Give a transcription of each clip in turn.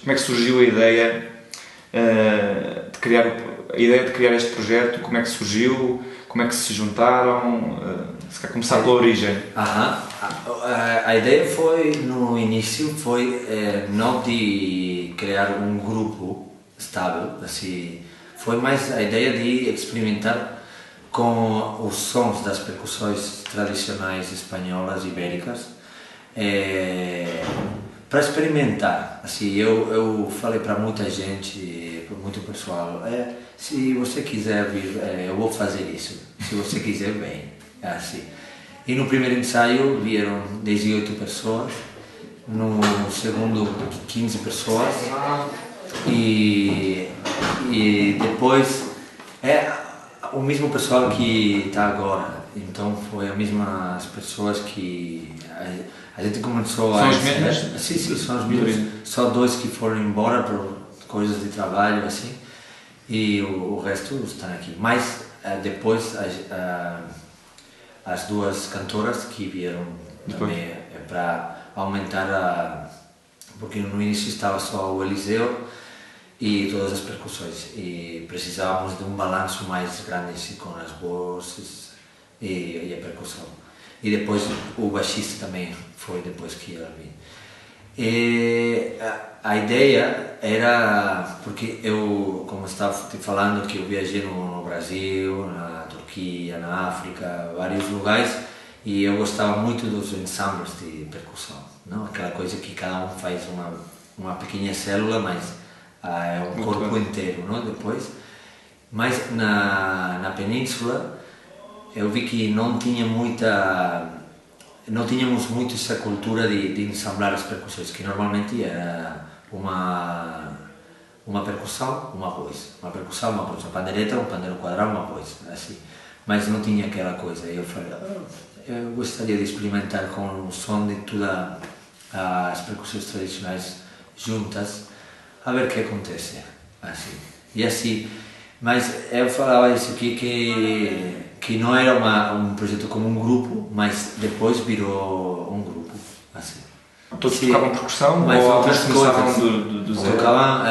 Como é que surgiu a ideia de criar este projeto? Como é que surgiu? Como é que se juntaram? Se quer começar pela origem. A ideia foi, no início, não de criar um grupo estável, assim, foi mais a ideia de experimentar com os sons das percussões tradicionais espanholas ibéricas, para experimentar. Assim, eu falei para muita gente, para muito pessoal, se você quiser vir, eu vou fazer isso, se você quiser, vem. Assim. E no primeiro ensaio vieram 18 pessoas, no segundo 15 pessoas, e depois o mesmo pessoal que está agora. Então foi as mesmas pessoas que a gente começou São os mesmos? Sim, são os mesmos. Só dois que foram embora por coisas de trabalho, assim, e o resto estão aqui. Mas depois as duas cantoras que vieram também para aumentar porque no início estava só o Eliseu e todas as percussões, e precisávamos de um balanço mais grande assim, com as vozes e a percussão. E depois o baixista também foi depois que ela veio. E a ideia era, porque eu, como estava te falando, que eu viajei no Brasil, na Turquia, na África, vários lugares, e eu gostava muito dos ensembles de percussão, não? Aquela coisa que cada um faz uma pequena célula, mas é um corpo inteiro, não? Depois, mas na península eu vi que não tínhamos muito essa cultura de ensamblar as percussões, que normalmente era uma percussão, uma voz, uma percussão, uma voz, uma pandereta, um pandeiro quadrado, uma voz, assim. Mas não tinha aquela coisa. E eu falei, eu gostaria de experimentar com o som de todas as percussões tradicionais juntas, a ver o que acontece, assim. E assim, mas eu falava isso aqui que não era um projeto como um grupo, mas depois virou um grupo, assim. Todos tocavam percussão, mas ou outras começavam coisas do zero? tocavam,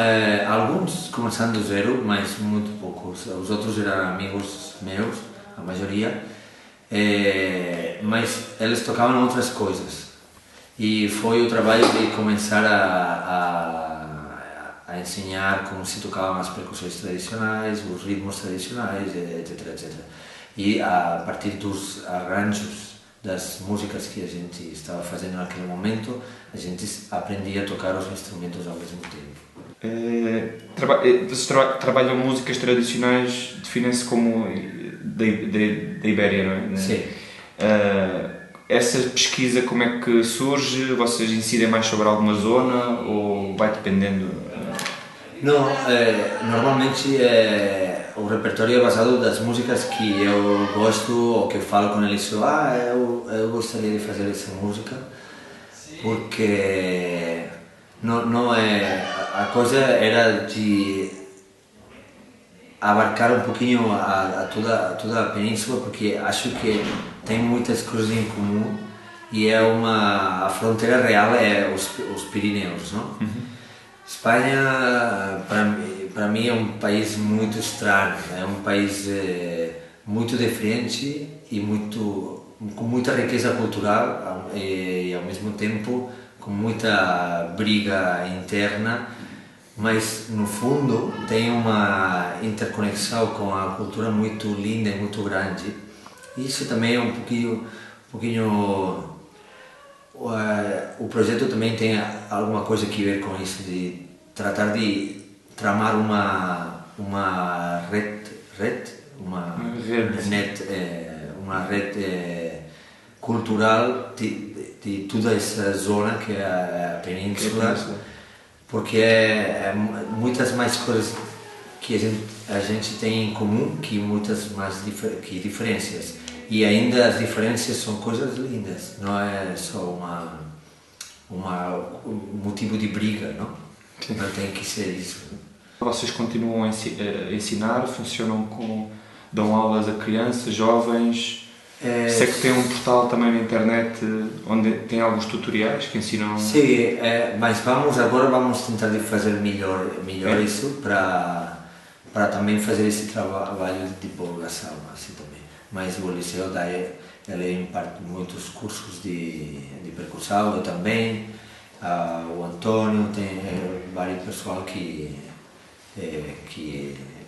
alguns começando do zero, mas muito poucos. Os outros eram amigos meus, a maioria, mas eles tocavam outras coisas. E foi o trabalho de começar a ensinar como se tocavam as percussões tradicionais, os ritmos tradicionais, etc, etc. E a partir dos arranjos das músicas que a gente estava fazendo naquele momento, a gente aprendia a tocar os instrumentos ao mesmo tempo. Vocês trabalham músicas tradicionais, definem-se como da Ibéria, não é? Sim. Essa pesquisa como é que surge? Vocês incidem mais sobre alguma zona ou vai dependendo? Não, normalmente o repertório é basado das músicas que eu gosto ou que eu falo com eles. Eu gostaria de fazer essa música, porque não é, a coisa era de abarcar um pouquinho toda a península, porque acho que tem muitas coisas em comum e a fronteira real é os Pirineus, não? Uhum. Espanha, para mim, é um país muito estranho, é um país muito diferente e com muita riqueza cultural e, ao mesmo tempo, com muita briga interna, mas, no fundo, tem uma interconexão com a cultura muito linda e muito grande. Isso também é um pouquinho o projeto também tem alguma coisa que ver com isso, de tratar de tramar uma rede cultural de toda essa zona que é a península, porque muitas mais coisas que a gente tem em comum que muitas mais que diferenças. E ainda as diferenças são coisas lindas, não é só um motivo de briga, não? Sim. Não tem que ser isso. Vocês continuam a ensinar, dão aulas a crianças, jovens? Sei que tem um portal também na internet onde tem alguns tutoriais que ensinam... Sim, mas agora vamos tentar de fazer melhor isso para também fazer esse trabalho de divulgação assim também. Mas o Liceu ele imparte muitos cursos de percussão, eu também, o Antônio, tem vários pessoal que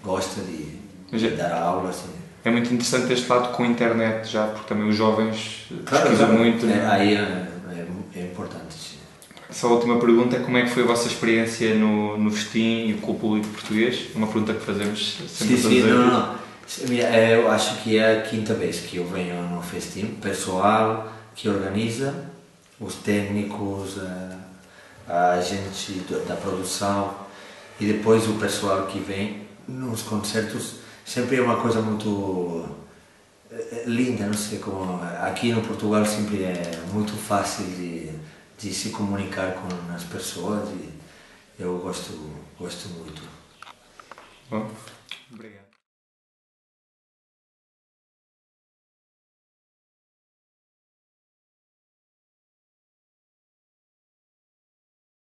gosta de dar aula. Assim. É muito interessante este lado com a internet já, porque também os jovens pesquisam muito. Aí é importante. Sim. Essa última pergunta é como é que foi a vossa experiência no festim e com o público português? Uma pergunta que fazemos sempre. Sim, não. Eu acho que é a 5ª vez que eu venho no festim, pessoal que organiza, os técnicos, a gente da produção e depois o pessoal que vem nos concertos. Sempre é uma coisa muito linda, não sei como. Aqui no Portugal sempre é muito fácil de se comunicar com as pessoas e eu gosto muito. Bom, obrigado.